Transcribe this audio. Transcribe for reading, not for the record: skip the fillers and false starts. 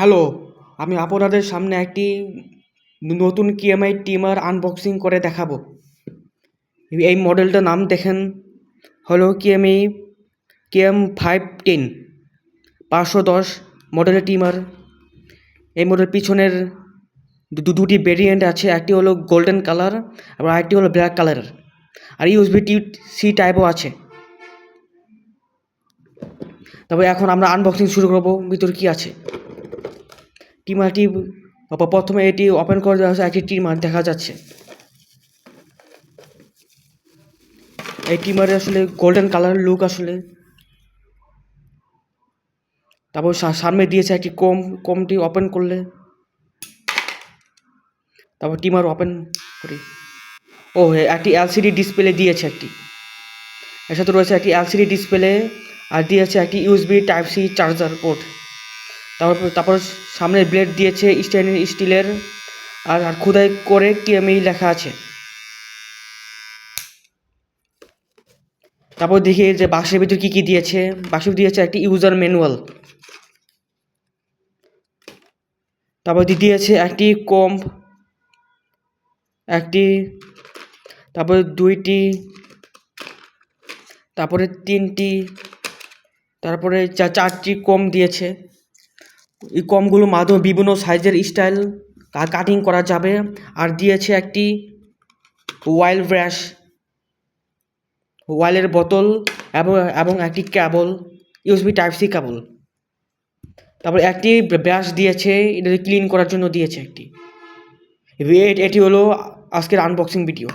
Hello, আমি আপনাদের সামনে একটি নতুন কেএমআই ট্রিমার আনবক্সিং করে দেখাবো। এই মডেলটার নাম দেখেন হলো কেএমআই KM510 510 মডেলের ট্রিমার। এই মডেল পিছনের দুটি ভেরিয়েন্ট আছে, একটি হলো গোল্ডেন কালার আর আরেকটি হলো ব্ল্যাক কালারের, আর ইউএসবি সি টাইপও আছে। তবে এখন আমরা আনবক্সিং শুরু করবো। ভিতরে কি আছে ট্রিমারটি, প্রথমে এটি ওপেন করে দেওয়া হয়েছে। একটি ট্রিমার দেখা যাচ্ছে। এই ট্রিমারে আসলে গোল্ডেন কালার লুক আসলে। তারপর সামনে দিয়েছে একটি কমটি ওপেন করলে, তারপর ট্রিমার ওপেন করি। একটি এলসিডি ডিসপ্লে দিয়েছে একটি, এর সাথে রয়েছে একটি এলসিডি ডিসপ্লে আর দিয়েছে একটি USB type C charger port. তারপর সামনে ব্লেড দিয়েছে স্টেনলেস স্টিলের, আর খোদাই করে কেএমআই লেখা আছে। তারপর দেখি যে বাক্সের ভিতরে কী দিয়েছে। বাক্সে দিয়েছে একটি ইউজার ম্যানুয়াল, তারপর দিয়েছে একটি একটি, তারপরে দুইটি, তারপরে তিনটি, তারপরে চারটি দিয়েছে। এই কমগুলোর মাধ্যমে বিভিন্ন সাইজের স্টাইল কাটিং করা যাবে। আর দিয়েছে একটি ওয়াইল ব্রাশ, ওয়াইলের বোতল এবং একটি কেবল, ইউএসবি টাইপ সি কেবল। তারপর একটি ব্রাশ দিয়েছে, এটা ক্লিন করার জন্য দিয়েছে একটি। এটি হলো আজকের আনবক্সিং ভিডিও।